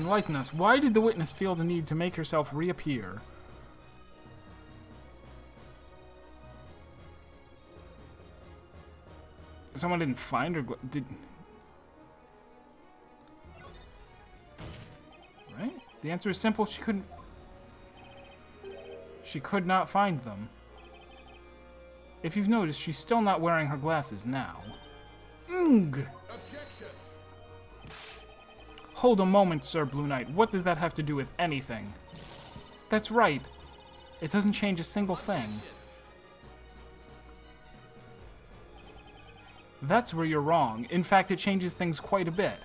Enlighten us. Why did the witness feel the need to make herself reappear? Someone didn't find her. Right? The answer is simple. She couldn't. She could not find them. If you've noticed, she's still not wearing her glasses now. Objection. Hold a moment, Sir Blue Knight. What does that have to do with anything? That's right. It doesn't change a single thing. That's where you're wrong. In fact, it changes things quite a bit.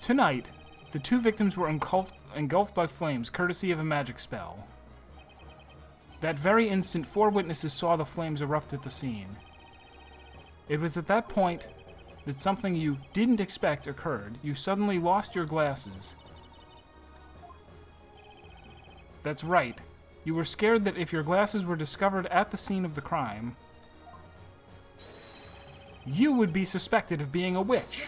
Tonight, the two victims were engulfed by flames, courtesy of a magic spell. That very instant, 4 witnesses saw the flames erupt at the scene. It was at that point that something you didn't expect occurred. You suddenly lost your glasses. That's right. You were scared that if your glasses were discovered at the scene of the crime, you would be suspected of being a witch.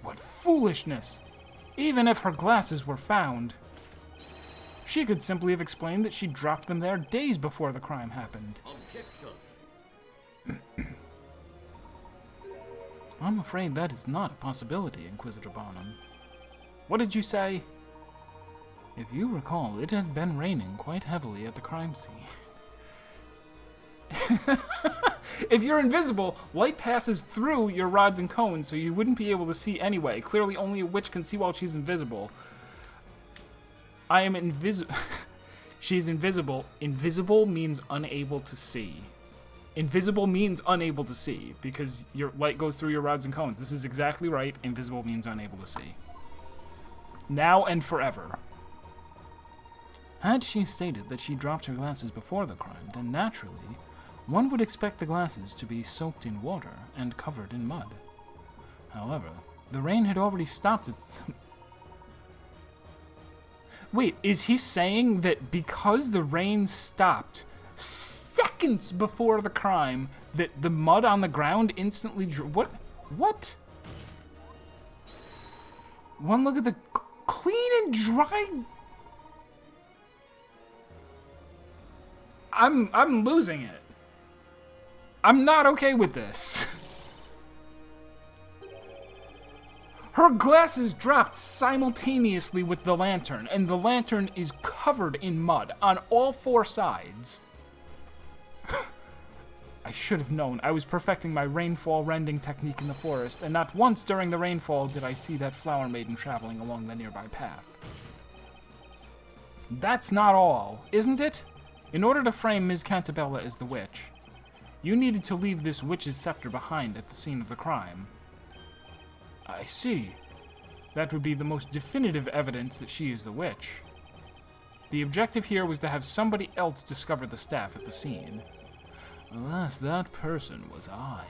What foolishness! Even if her glasses were found, she could simply have explained that she dropped them there days before the crime happened. I'm afraid that is not a possibility, Inquisitor Barnum. What did you say? If you recall, it had been raining quite heavily at the crime scene. If you're invisible, light passes through your rods and cones, so you wouldn't be able to see anyway. Clearly, only a witch can see while she's invisible. I am invisible. She's invisible. Invisible means unable to see. Invisible means unable to see, because your light goes through your rods and cones. This is exactly right. Invisible means unable to see. Now and forever. Had she stated that she dropped her glasses before the crime, then naturally, one would expect the glasses to be soaked in water and covered in mud. However, the rain had already stopped at... Wait, is he saying that because the rain stopped seconds before the crime, that the mud on the ground instantly What? What? One look at the clean and dry... I'm losing it. I'm not okay with this. Her glasses dropped simultaneously with the lantern, and the lantern is covered in mud on all 4 sides. I should have known. I was perfecting my rainfall rending technique in the forest, and not once during the rainfall did I see that flower maiden traveling along the nearby path. That's not all, isn't it? In order to frame Ms. Cantabella as the witch, you needed to leave this witch's scepter behind at the scene of the crime. I see. That would be the most definitive evidence that she is the witch. The objective here was to have somebody else discover the staff at the scene. Alas, that person was I.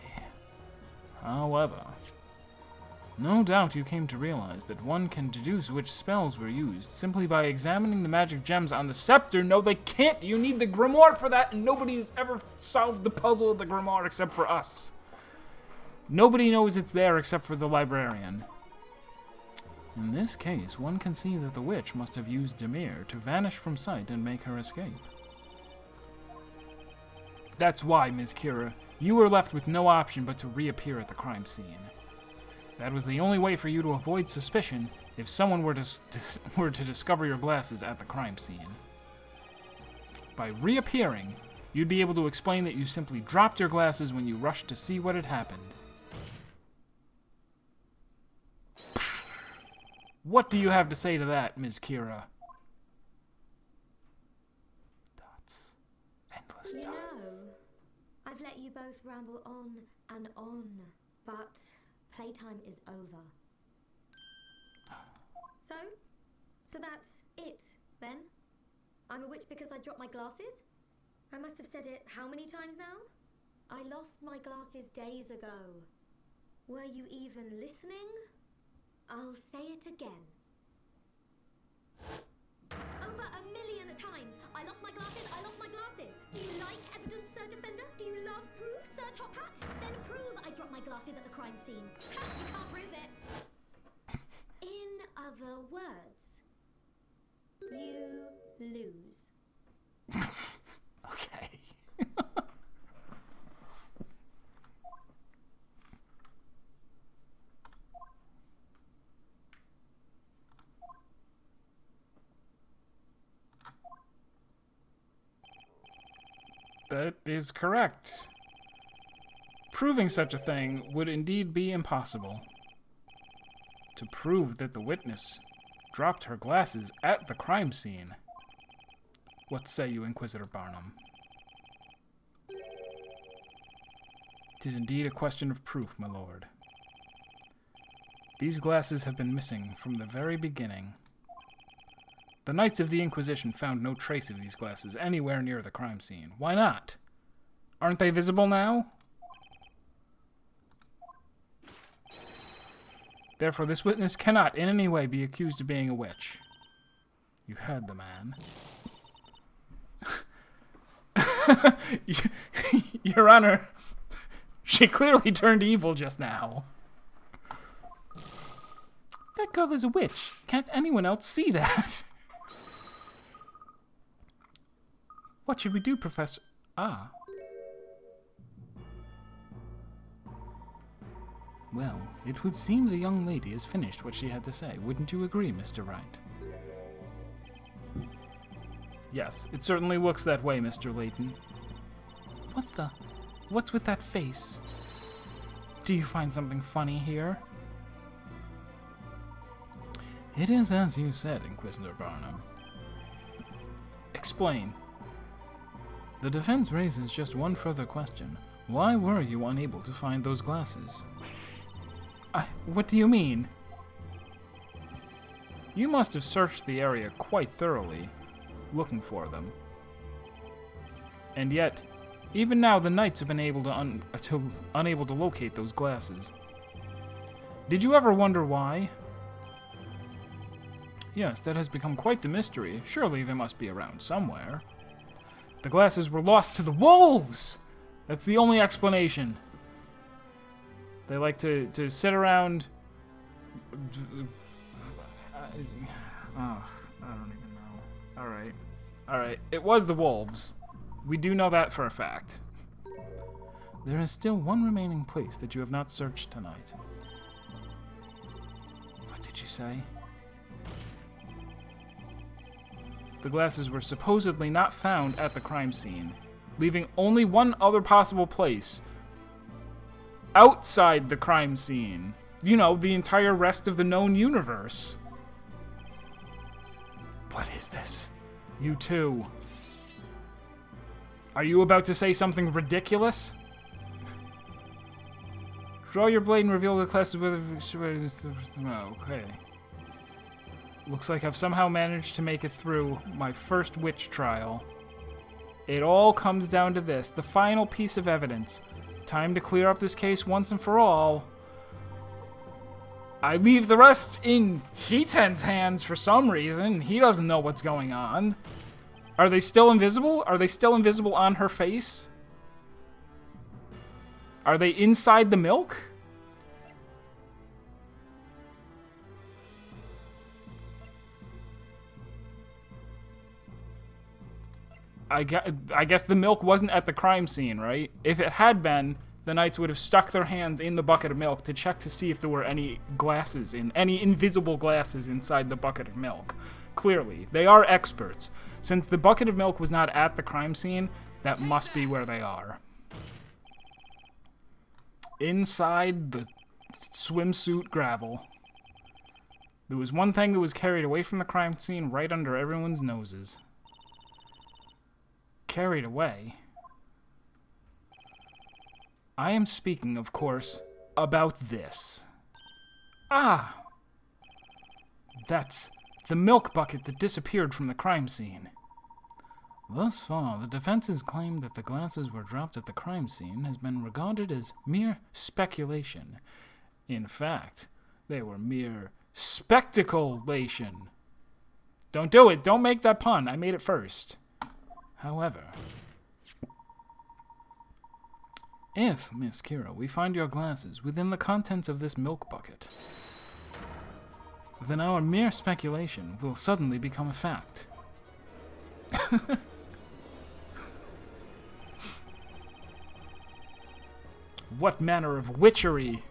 However, no doubt you came to realize that one can deduce which spells were used simply by examining the magic gems on the scepter. No, they can't! You need the grimoire for that, and nobody has ever solved the puzzle of the grimoire except for us. Nobody knows it's there except for the librarian. In this case, one can see that the witch must have used Demir to vanish from sight and make her escape. That's why, Ms. Kira, you were left with no option but to reappear at the crime scene. That was the only way for you to avoid suspicion if someone were to discover your glasses at the crime scene. By reappearing, you'd be able to explain that you simply dropped your glasses when you rushed to see what had happened. What do you have to say to that, Ms. Kira? Dots. Endless dots. You know, I've let you both ramble on and on, but playtime is over. So that's it, then? I'm a witch because I dropped my glasses? I must have said it how many times now? I lost my glasses days ago. Were you even listening? I'll say it again. Over 1,000,000 times! I lost my glasses, I lost my glasses! Do you like evidence, Sir Defender? Do you love proof, Sir Top Hat? Then prove I dropped my glasses at the crime scene. Ha! You can't prove it. In other words, you lose. Okay. That is correct. Proving such a thing would indeed be impossible. To prove that the witness dropped her glasses at the crime scene. What say you, Inquisitor Barnum? 'Tis indeed a question of proof, my lord. These glasses have been missing from the very beginning. The Knights of the Inquisition found no trace of these glasses anywhere near the crime scene. Why not? Aren't they visible now? Therefore, this witness cannot in any way be accused of being a witch. You heard the man. Your Honor, she clearly turned evil just now. That girl is a witch. Can't anyone else see that? What should we do, Professor? Ah. Well, it would seem the young lady has finished what she had to say. Wouldn't you agree, Mr. Wright? Yes, it certainly looks that way, Mr. Layton. What's with that face? Do you find something funny here? It is as you said, Inquisitor Barnum. Explain. The defense raises just one further question. Why were you unable to find those glasses? What do you mean? You must have searched the area quite thoroughly, looking for them. And yet, even now the Knights have been unable to locate those glasses. Did you ever wonder why? Yes, that has become quite the mystery. Surely they must be around somewhere. The glasses were lost to the wolves! That's the only explanation. They like to sit around... I don't even know. Alright. Alright. It was the wolves. We do know that for a fact. There is still one remaining place that you have not searched tonight. What did you say? The glasses were supposedly not found at the crime scene, leaving only one other possible place. Outside the crime scene. You know, the entire rest of the known universe. What is this? You too. Are you about to say something ridiculous? Draw your blade and reveal the classes with... Okay. Looks like I've somehow managed to make it through my first witch trial. It all comes down to this, the final piece of evidence. Time to clear up this case once and for all. I leave the rest in Heaton's hands for some reason. He doesn't know what's going on. Are they still invisible? Are they still invisible on her face? Are they inside the milk? I guess the milk wasn't at the crime scene, right? If it had been, the Knights would have stuck their hands in the bucket of milk to check to see if there were any any invisible glasses inside the bucket of milk. Clearly, they are experts. Since the bucket of milk was not at the crime scene, that must be where they are. Inside the swimsuit gravel. There was one thing that was carried away from the crime scene right under everyone's noses. Carried away? I am speaking, of course, about this. Ah! That's the milk bucket that disappeared from the crime scene. Thus far, the defense's claim that the glasses were dropped at the crime scene has been regarded as mere speculation. In fact, they were mere spectaculation. Don't do it. Don't make that pun. I made it first. However, If, Miss Kira, we find your glasses within the contents of this milk bucket, then our mere speculation will suddenly become a fact. What manner of witchery?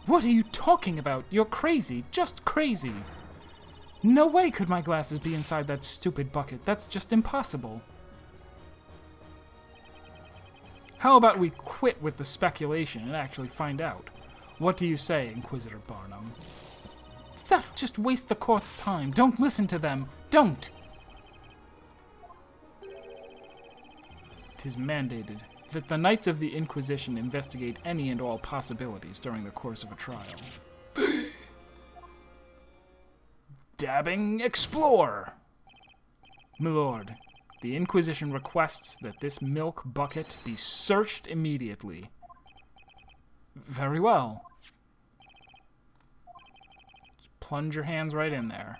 What are you talking about? You're crazy. Just crazy. No way could my glasses be inside that stupid bucket. That's just impossible. How about we quit with the speculation and actually find out? What do you say, Inquisitor Barnum? That'll just waste the court's time. Don't listen to them. Don't! 'Tis mandated that the Knights of the Inquisition investigate any and all possibilities during the course of a trial. Dabbing explore! Milord, the Inquisition requests that this milk bucket be searched immediately. Very well. Just plunge your hands right in there.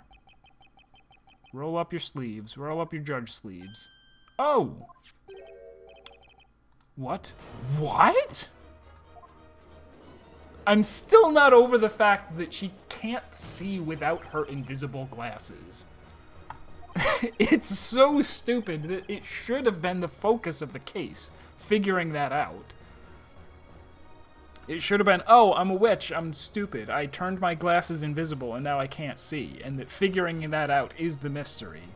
Roll up your sleeves. Roll up your judge sleeves. Oh! What? What? I'm still not over the fact that she can't see without her invisible glasses. It's so stupid that it should have been the focus of the case, figuring that out. It should have been, oh, I'm a witch, I'm stupid, I turned my glasses invisible and now I can't see, and that figuring that out is the mystery.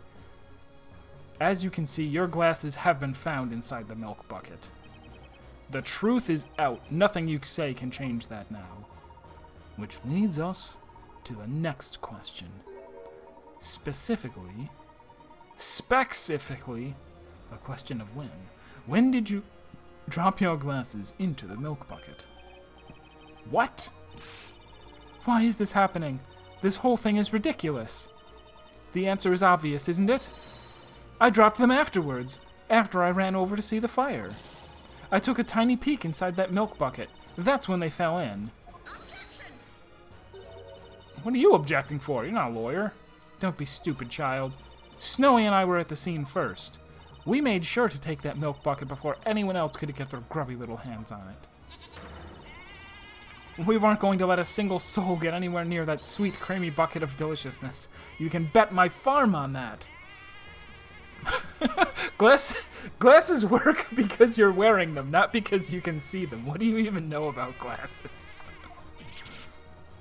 As you can see, your glasses have been found inside the milk bucket. The truth is out. Nothing you say can change that now. Which leads us to the next question. Specifically, a question of when. When did you drop your glasses into the milk bucket? What? Why is this happening? This whole thing is ridiculous. The answer is obvious, isn't it? I dropped them afterwards, after I ran over to see the fire. I took a tiny peek inside that milk bucket. That's when they fell in. Objection! What are you objecting for? You're not a lawyer. Don't be stupid, child. Snowy and I were at the scene first. We made sure to take that milk bucket before anyone else could get their grubby little hands on it. We weren't going to let a single soul get anywhere near that sweet, creamy bucket of deliciousness. You can bet my farm on that. Glasses work because you're wearing them, not because you can see them. What do you even know about glasses?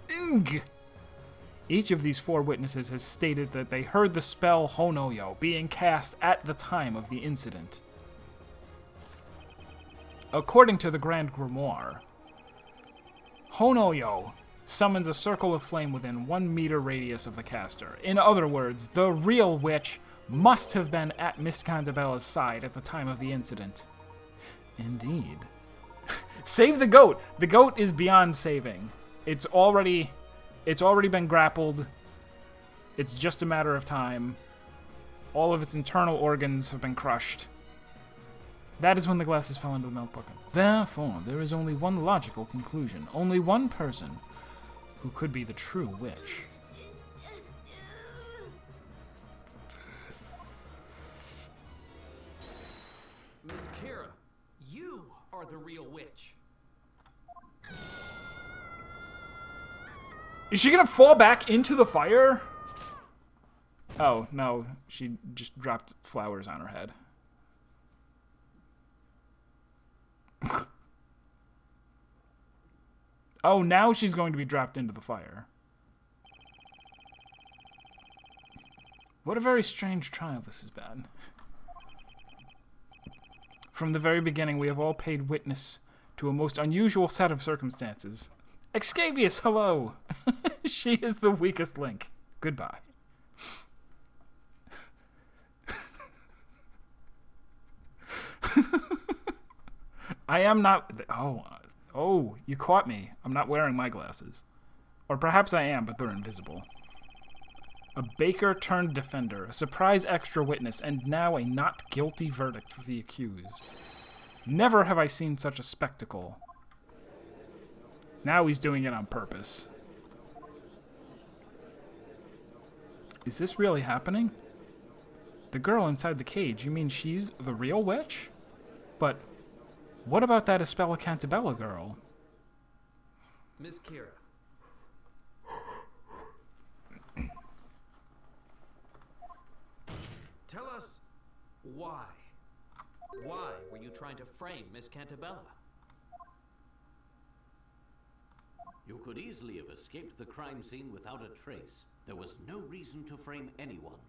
Ing! Each of these 4 witnesses has stated that they heard the spell Honoyo being cast at the time of the incident. According to the Grand Grimoire, Honoyo summons a circle of flame within 1 meter radius of the caster. In other words, the real witch must have been at Miss Cantabella's side at the time of the incident. Indeed. Save the goat! The goat is beyond saving. It's already been grappled. It's just a matter of time. All of its internal organs have been crushed. That is when the glasses fell into the milk bucket. Therefore, there is only one logical conclusion. Only one person who could be the true witch. Miss Kira, you are the real witch. Is she gonna fall back into the fire? Oh, no. She just dropped flowers on her head. Oh, now she's going to be dropped into the fire. What a very strange trial this has been. From the very beginning, we have all paid witness to a most unusual set of circumstances. Excavius, hello! She is the weakest link. Goodbye. I am not... Oh, you caught me. I'm not wearing my glasses. Or perhaps I am, but they're invisible. A baker turned defender, a surprise extra witness, and now a not guilty verdict for the accused. Never have I seen such a spectacle. Now he's doing it on purpose. Is this really happening? The girl inside the cage, you mean she's the real witch? But What about that Espella Cantabella girl? Miss Kira. Tell us why. Why were you trying to frame Miss Cantabella? You could easily have escaped the crime scene without a trace. There was no reason to frame anyone.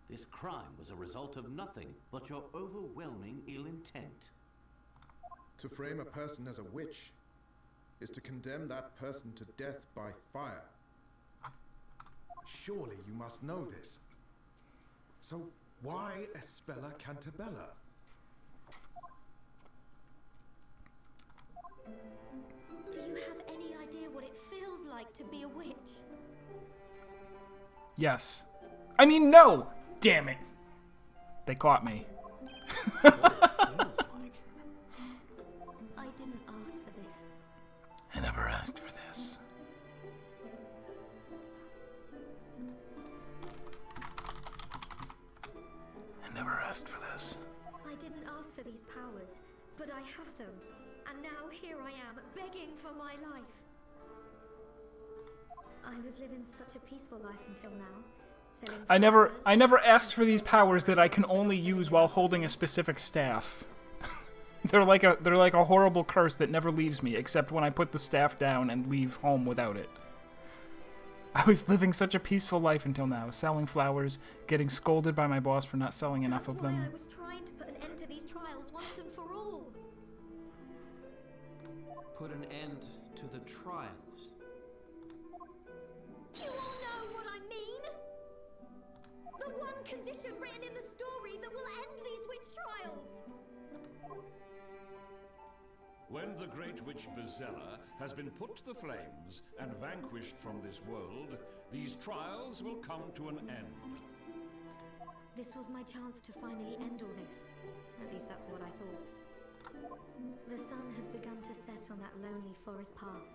This crime was a result of nothing but your overwhelming ill intent. To frame a person as a witch is to condemn that person to death by fire. Surely you must know this. So why Espella Cantabella? Do you have any idea what it feels like to be a witch? Yes. I mean, no! Damn it. They caught me. What it feels like. I didn't ask for this. I never asked for this. I never asked for this. I didn't ask for these powers, but I have them. And now here I am, begging for my life. I was living such a peaceful life until now. Selling I never asked for these powers that I can only use while holding a specific staff. they're like a horrible curse that never leaves me, except when I put the staff down and leave home without it. I was living such a peaceful life until now, selling flowers, getting scolded by my boss for not selling enough of them. That's why I was trying to put an end to these trials once and for all. Put an end to the trials. You all know what I mean? The one condition written in the story that will end these witch trials. When the great witch Bezella has been put to the flames and vanquished from this world, these trials will come to an end. This was my chance to finally end all this. At least that's what I thought. The sun had begun to set on that lonely forest path,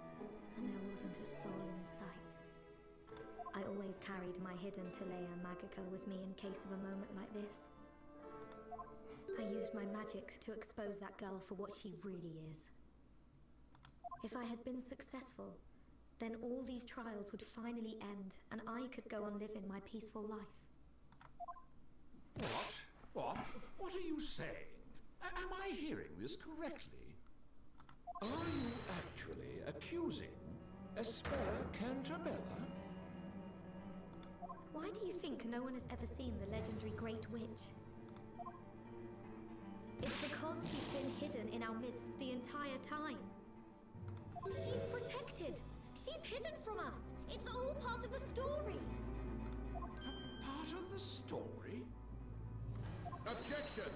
and there wasn't a soul in sight. I always carried my hidden Talea Magica with me in case of a moment like this. I used my magic to expose that girl for what she really is. If I had been successful, then all these trials would finally end, and I could go on living my peaceful life. What? What are you saying? Am I hearing this correctly? Are you actually accusing Espella Cantabella? Why do you think no one has ever seen the legendary Great Witch? It's because she's been hidden in our midst the entire time. She's protected. She's hidden from us. It's all part of the story. A part of the story? Objection!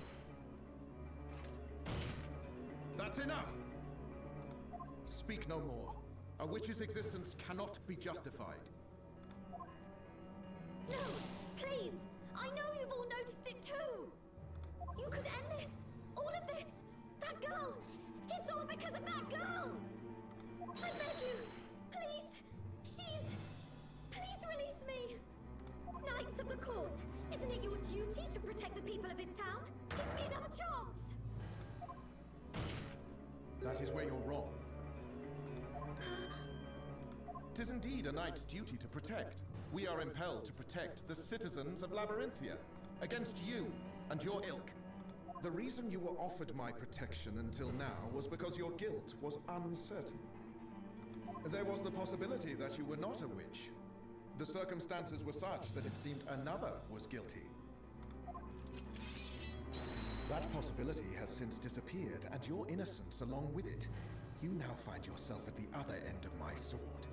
That's enough! Speak no more. A witch's existence cannot be justified. No, please. I know you've all noticed it too. You could end this. All of this. That girl. It's all because of that girl. I beg you. Please. Please release me. Knights of the court. Isn't it your duty to protect the people of this town? Give me another chance. That is where you're wrong. 'Tis indeed a knight's duty to protect. We are impelled to protect the citizens of Labyrinthia against you and your ilk. The reason you were offered my protection until now was because your guilt was uncertain. There was the possibility that you were not a witch. The circumstances were such that it seemed another was guilty. That possibility has since disappeared, and your innocence along with it. You now find yourself at the other end of my sword.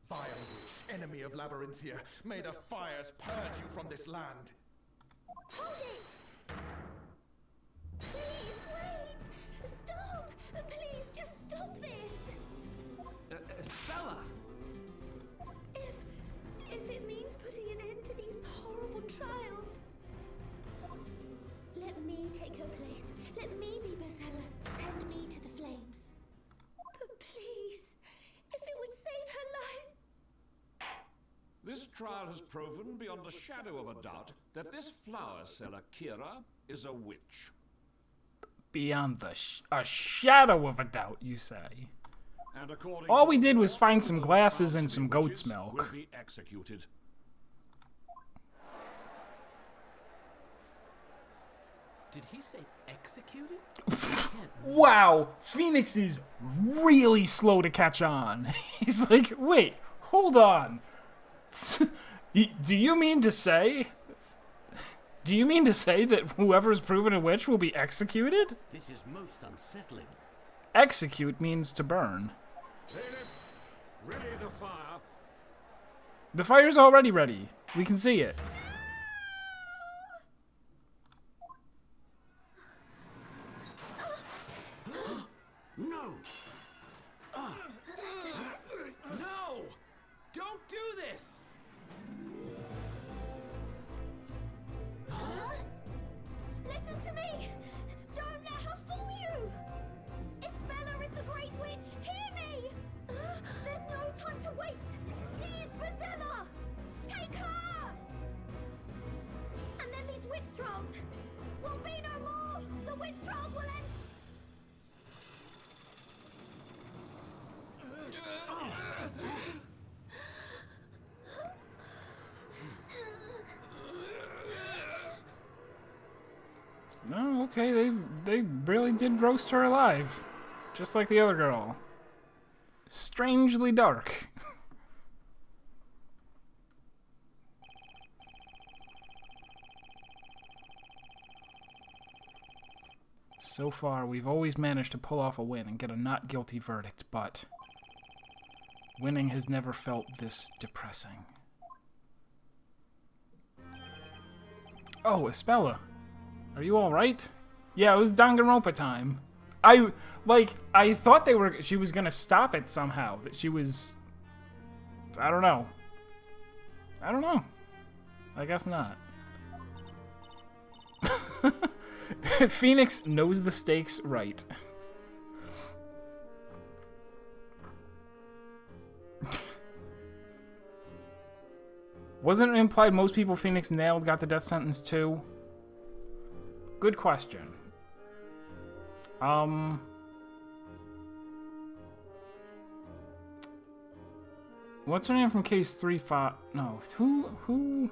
Vile witch, enemy of Labyrinthia, may the fires purge you from this land. Hold it! Please, wait! Stop! Please, just stop this! Espella! If it means putting an end to these horrible trials. Let me take her place. Let me be Bezella. Send me to the flames. But please, if it would save her life. This trial trial has proven beyond a shadow of a doubt that this flower seller, Kira, is a witch. Beyond a shadow of a doubt, you say. And according All to we the did law, was find some those glasses found and to some be goat's witches milk. will be executed. Did he say executed? Wow, Phoenix is really slow to catch on. He's like, wait, hold on. Do you mean to say that whoever's proven a witch will be executed? This is most unsettling. Execute means to burn. Bailiff, ready the fire. The fire's already ready. We can see it. No! No! Don't do this! Listen to me! Don't let her fool you! Isabella is the Great Witch! Hear me! There's no time to waste! She's Brazilla! Take her! And then these witch trials will be no more! The witch trials will end! No, okay, they really did roast her alive. Just like the other girl. Strangely dark. So far, we've always managed to pull off a win and get a not guilty verdict, but winning has never felt this depressing. Oh, Espella. Are you alright? Yeah, it was Danganronpa time. I thought she was gonna stop it somehow. That she was... I don't know. I guess not. Phoenix knows the stakes right. Wasn't it implied most people Phoenix nailed got the death sentence too? Good question. What's her name from case 3-5? No, who?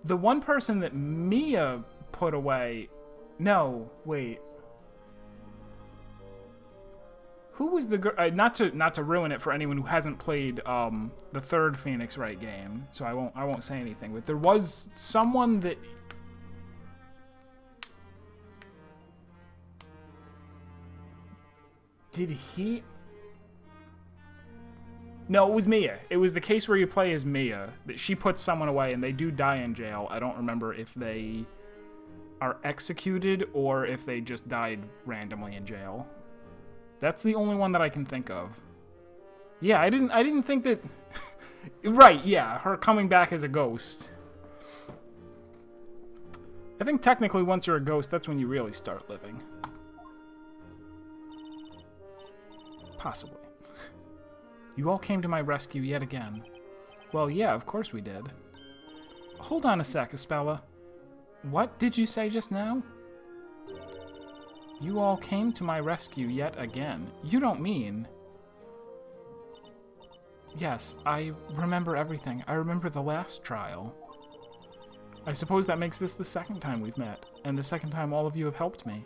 The one person that Mia put away. No, wait. Who was the girl? Not to ruin it for anyone who hasn't played the third Phoenix Wright game, so I won't say anything. But there was someone that. Did he? No, it was Mia. It was the case where you play as Mia. That she puts someone away and they do die in jail. I don't remember if they are executed or if they just died randomly in jail. That's the only one that I can think of. Yeah, I didn't think that... Right, yeah, her coming back as a ghost. I think technically once you're a ghost, that's when you really start living. Possibly. You all came to my rescue yet again. Well, yeah, of course we did. Hold on a sec, Espella. What did you say just now? You all came to my rescue yet again. You don't mean... Yes, I remember everything. I remember the last trial. I suppose that makes this the second time we've met, and the second time all of you have helped me.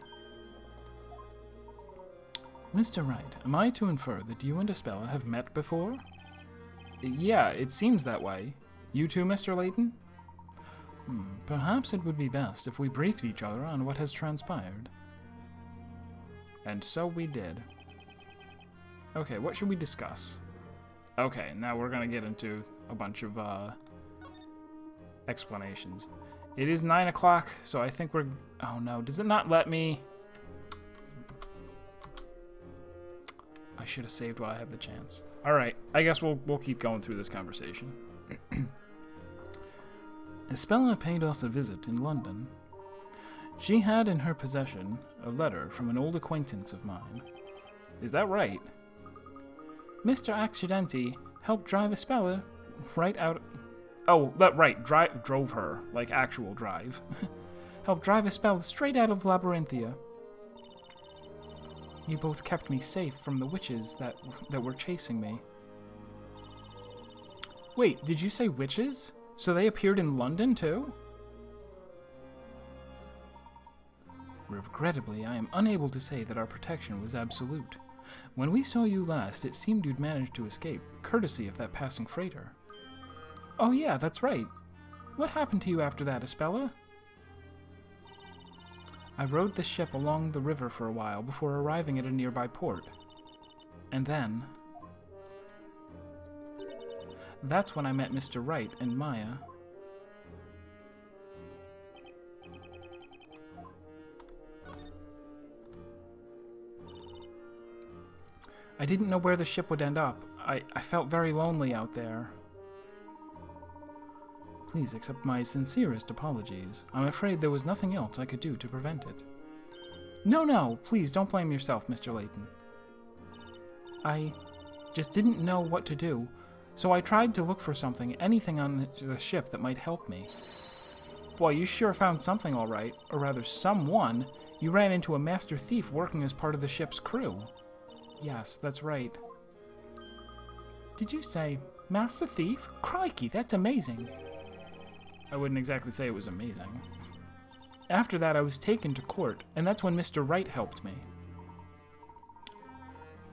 Mr. Wright, am I to infer that you and Espella have met before? Yeah, it seems that way. You too, Mr. Layton? Perhaps it would be best if we briefed each other on what has transpired. And so we did. Okay, what should we discuss? Okay, now we're gonna get into a bunch of explanations. It is 9 o'clock, so I think we're... Oh no, does it not let me... I should have saved while I had the chance. Alright, I guess we'll keep going through this conversation. Espella paid us a visit in London. She had in her possession a letter from an old acquaintance of mine. Is that right? Mr. Accidenti helped drive Espella right out... Oh, right, drove her, like actual drive. Helped drive Espella straight out of Labyrinthia. You both kept me safe from the witches that were chasing me. Wait, did you say witches? So they appeared in London, too? Regrettably, I am unable to say that our protection was absolute. When we saw you last, it seemed you'd managed to escape, courtesy of that passing freighter. Oh yeah, that's right. What happened to you after that, Espella? I rode the ship along the river for a while before arriving at a nearby port. And then... That's when I met Mr. Wright and Maya. I didn't know where the ship would end up. I felt very lonely out there. Please accept my sincerest apologies. I'm afraid there was nothing else I could do to prevent it. No, please don't blame yourself, Mr. Layton. I just didn't know what to do, so I tried to look for anything on the ship that might help me. Boy, you sure found something all right, or rather someone. You ran into a master thief working as part of the ship's crew. Yes, that's right. Did you say master thief? Crikey, that's amazing. I wouldn't exactly say it was amazing. After that, I was taken to court, and that's when Mr. Wright helped me.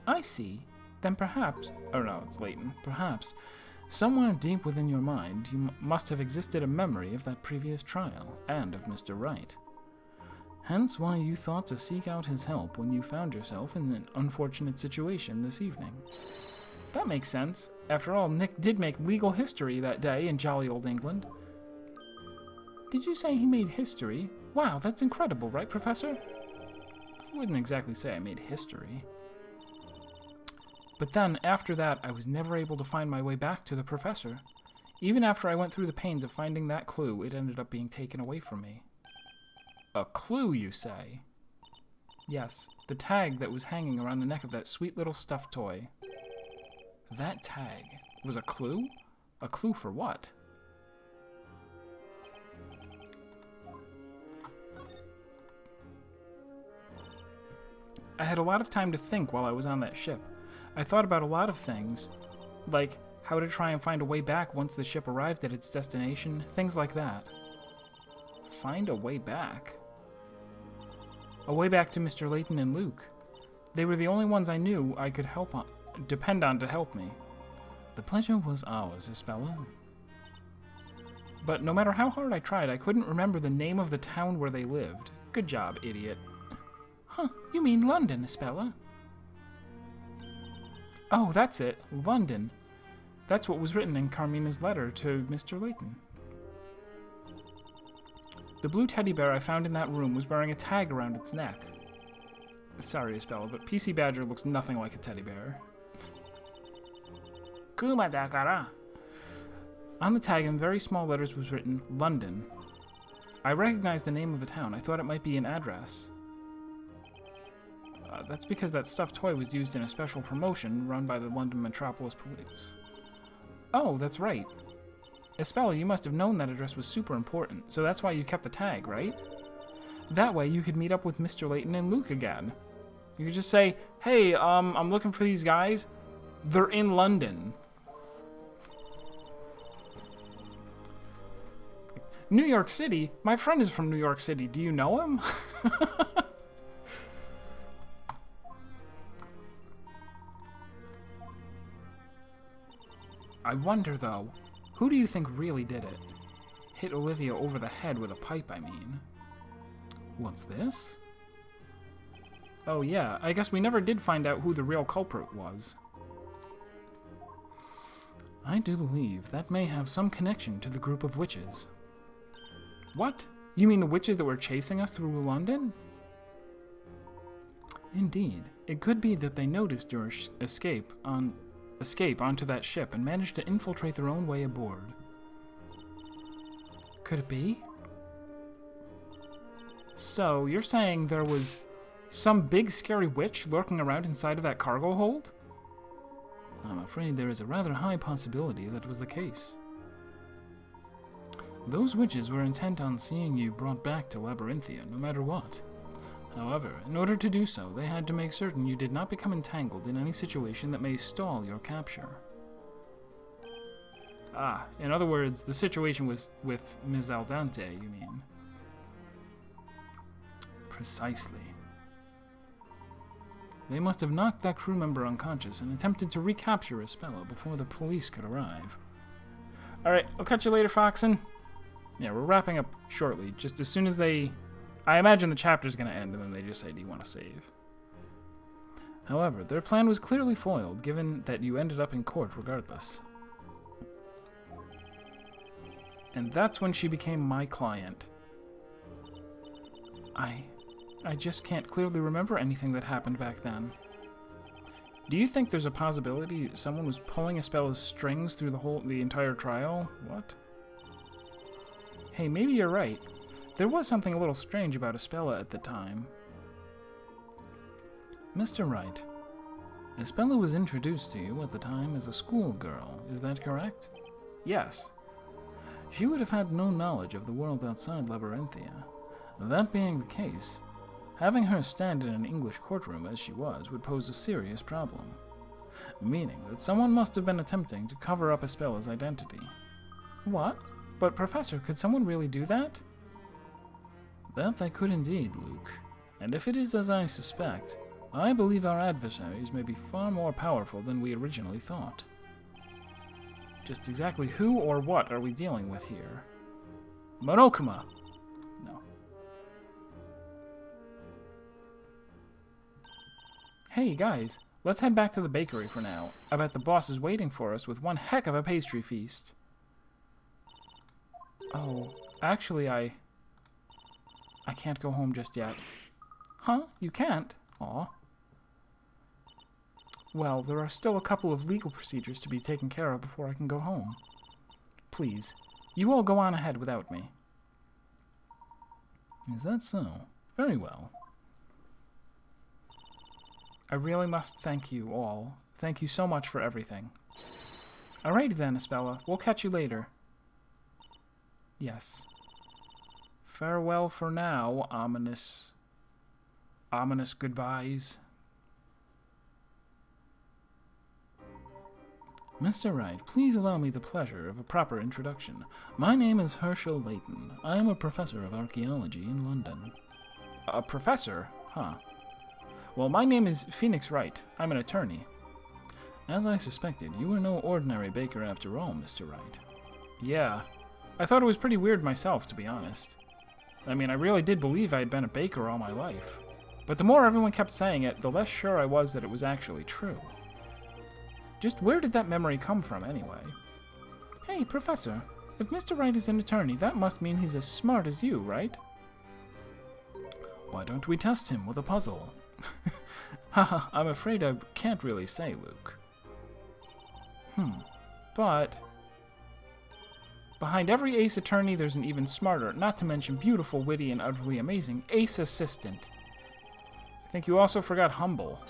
I see. Then perhaps... Oh no, it's Layton. Perhaps, somewhere deep within your mind, you must have existed a memory of that previous trial, and of Mr. Wright. Hence why you thought to seek out his help when you found yourself in an unfortunate situation this evening. That makes sense. After all, Nick did make legal history that day in jolly old England. Did you say he made history? Wow, that's incredible, right, Professor? I wouldn't exactly say I made history. But then, after that, I was never able to find my way back to the Professor. Even after I went through the pains of finding that clue, it ended up being taken away from me. A clue, you say? Yes, the tag that was hanging around the neck of that sweet little stuffed toy. That tag was a clue? A clue for what? I had a lot of time to think while I was on that ship. I thought about a lot of things, like how to try and find a way back once the ship arrived at its destination, things like that. Find a way back? A way back to Mr. Layton and Luke. They were the only ones I knew I could depend on to help me. The pleasure was ours, Espella. But no matter how hard I tried, I couldn't remember the name of the town where they lived. Good job, idiot. Huh, you mean London, Espella? Oh, that's it, London. That's what was written in Carmina's letter to Mr. Layton. The blue teddy bear I found in that room was wearing a tag around its neck. Sorry, Espella, but PC Badger looks nothing like a teddy bear. Kuma dakara. On the tag in very small letters was written, London. I recognized the name of the town. I thought it might be an address. That's because that stuffed toy was used in a special promotion run by the London Metropolis Police. Oh, that's right. Espella, you must have known that address was super important, so that's why you kept the tag, right? That way you could meet up with Mr. Layton and Luke again. You could just say, hey, I'm looking for these guys. They're in London. New York City? My friend is from New York City. Do you know him? I wonder, though, who do you think really did it? Hit Olivia over the head with a pipe, I mean. What's this? Oh yeah, I guess we never did find out who the real culprit was. I do believe that may have some connection to the group of witches. What? You mean the witches that were chasing us through London? Indeed. It could be that they noticed your escape onto that ship and managed to infiltrate their own way aboard. Could it be? So, you're saying there was some big scary witch lurking around inside of that cargo hold? I'm afraid there is a rather high possibility that was the case. Those witches were intent on seeing you brought back to Labyrinthia, no matter what. However, in order to do so, they had to make certain you did not become entangled in any situation that may stall your capture. Ah, in other words, the situation was with Ms. Aldante, you mean? Precisely. They must have knocked that crew member unconscious and attempted to recapture Espella before the police could arrive. Alright, I'll catch you later, Foxen. Yeah, we're wrapping up shortly. Just as soon as they... I imagine the chapter's going to end and then they just say, do you want to save? However, their plan was clearly foiled, given that you ended up in court regardless. And that's when she became my client. I just can't clearly remember anything that happened back then. Do you think there's a possibility someone was pulling Espella's strings through the entire trial? What? Hey, maybe you're right. There was something a little strange about Espella at the time. Mr. Wright, Espella was introduced to you at the time as a schoolgirl, is that correct? Yes. She would have had no knowledge of the world outside Labyrinthia. That being the case, having her stand in an English courtroom as she was would pose a serious problem, meaning that someone must have been attempting to cover up Espella's identity. What? But Professor, could someone really do that? That they could indeed, Luke. And if it is as I suspect, I believe our adversaries may be far more powerful than we originally thought. Just exactly who or what are we dealing with here? Monokuma! No. Hey guys, let's head back to the bakery for now. I bet the boss is waiting for us with one heck of a pastry feast. Oh, actually I can't go home just yet. Huh? You can't? Aw. Well, there are still a couple of legal procedures to be taken care of before I can go home. Please, you all go on ahead without me. Is that so? Very well. I really must thank you all. Thank you so much for everything. Alrighty then, Espella. We'll catch you later. Yes. Farewell for now, ominous goodbyes. Mr. Wright, please allow me the pleasure of a proper introduction. My name is Herschel Layton. I am a professor of archaeology in London. A professor? Huh. Well, my name is Phoenix Wright. I'm an attorney. As I suspected, you were no ordinary baker after all, Mr. Wright. Yeah. I thought it was pretty weird myself, to be honest. I mean, I really did believe I had been a baker all my life. But the more everyone kept saying it, the less sure I was that it was actually true. Just where did that memory come from, anyway? Hey, Professor, if Mr. Wright is an attorney, that must mean he's as smart as you, right? Why don't we test him with a puzzle? Haha, I'm afraid I can't really say, Luke. But behind every ace attorney, there's an even smarter, not to mention beautiful, witty, and utterly amazing ace assistant. I think you also forgot humble.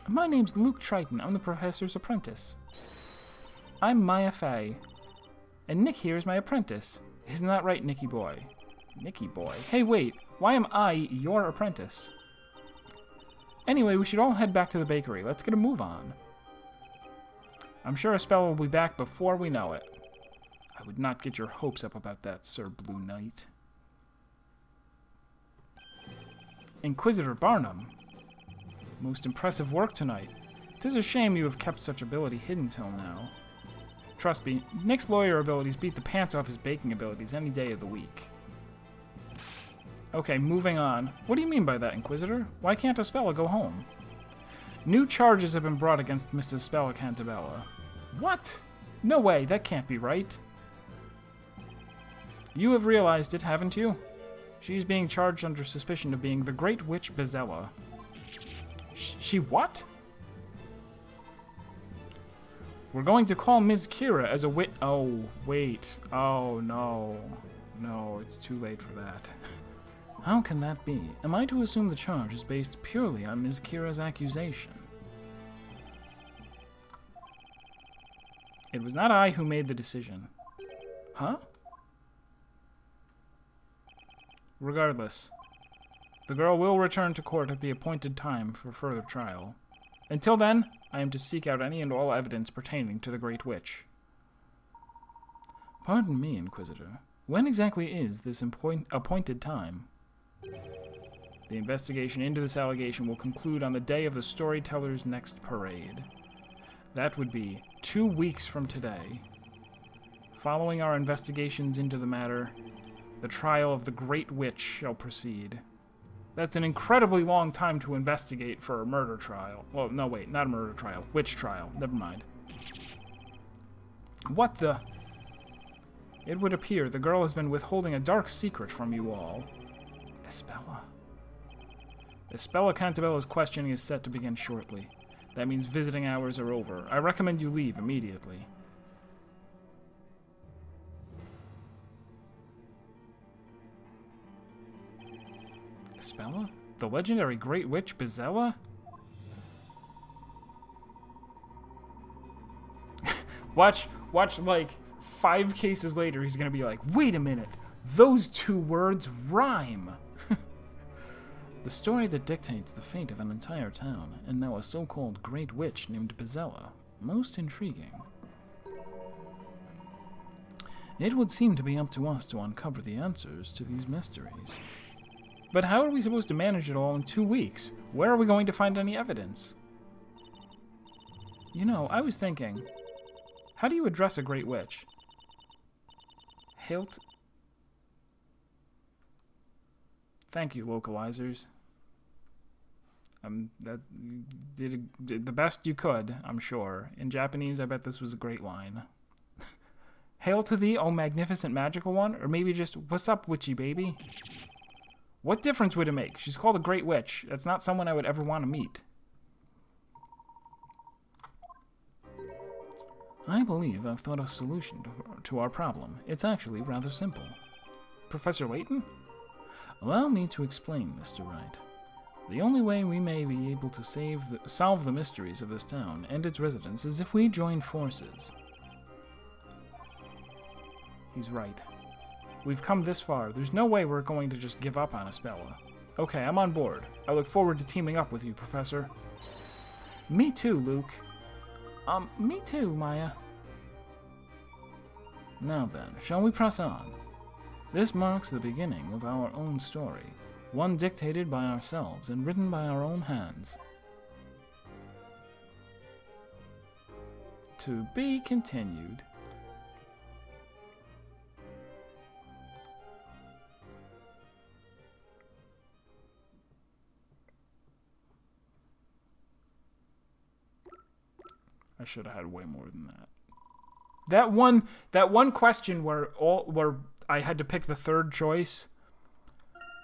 My name's Luke Triton. I'm the professor's apprentice. I'm Maya Fey. And Nick here is my apprentice. Isn't that right, Nicky boy? Nicky boy? Hey, wait. Why am I your apprentice? Anyway, we should all head back to the bakery. Let's get a move on. I'm sure Espella will be back before we know it. I would not get your hopes up about that, Sir Blue Knight. Inquisitor Barnum. Most impressive work tonight. 'Tis a shame you have kept such ability hidden till now. Trust me, Nick's lawyer abilities beat the pants off his baking abilities any day of the week. Okay, moving on. What do you mean by that, Inquisitor? Why can't Espella go home? New charges have been brought against Mrs. Espella Cantabella. What? No way, that can't be right. You have realized it, haven't you? She's being charged under suspicion of being the Great Witch Bezella. She what? We're going to call Ms. Kira as a wit- Oh, wait. Oh, no. No, it's too late for that. How can that be? Am I to assume the charge is based purely on Ms. Kira's accusation? It was not I who made the decision. Huh? Regardless, the girl will return to court at the appointed time for further trial. Until then, I am to seek out any and all evidence pertaining to the Great Witch. Pardon me, Inquisitor. When exactly is this appointed time? The investigation into this allegation will conclude on the day of the storyteller's next parade. That would be 2 weeks from today. Following our investigations into the matter, the trial of the Great Witch shall proceed. That's an incredibly long time to investigate for a murder trial. Well, no, wait, not a murder trial. Witch trial. Never mind. What the... It would appear the girl has been withholding a dark secret from you all. Espella. Espella Cantabella's questioning is set to begin shortly. That means visiting hours are over. I recommend you leave immediately. Espella? The legendary Great Witch Bizella? watch, like, 5 cases later, he's gonna be like, wait a minute, those 2 words rhyme! The story that dictates the fate of an entire town, and now a so-called Great Witch named Bizella. Most intriguing. It would seem to be up to us to uncover the answers to these mysteries. But how are we supposed to manage it all in 2 weeks? Where are we going to find any evidence? You know, I was thinking, how do you address a Great Witch? Hilt? Thank you, localizers. That did the best you could, I'm sure. In Japanese, I bet this was a great line. Hail to thee, O magnificent magical one, or maybe just, what's up, witchy baby? What difference would it make? She's called a Great Witch. That's not someone I would ever want to meet. I believe I've thought of a solution to our problem. It's actually rather simple. Professor Layton? Allow me to explain, Mr. Wright. The only way we may be able to solve the mysteries of this town and its residents is if we join forces. He's right. We've come this far. There's no way we're going to just give up on Espella. Okay, I'm on board. I look forward to teaming up with you, Professor. Me too, Luke. Me too, Maya. Now then, shall we press on? This marks the beginning of our own story, one dictated by ourselves and written by our own hands. To be continued. I should have had way more than that. That one question where I had to pick the third choice.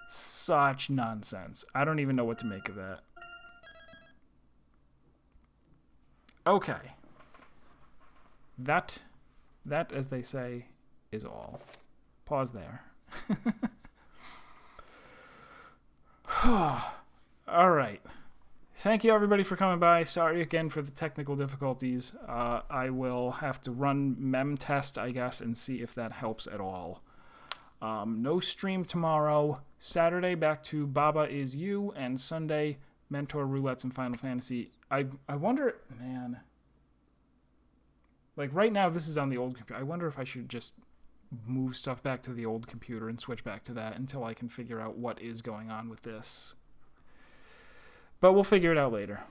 Such nonsense. I don't even know what to make of that. Okay. That, as they say, is all. Pause there. All right. Thank you, everybody, for coming by. Sorry again for the technical difficulties. I will have to run mem test, I guess, and see if that helps at all. No stream tomorrow. Saturday, back to Baba Is You, and Sunday, Mentor Roulettes and Final Fantasy. I wonder, man, like right now this is on the old computer. I wonder if I should just move stuff back to the old computer and switch back to that until I can figure out what is going on with this. But we'll figure it out later.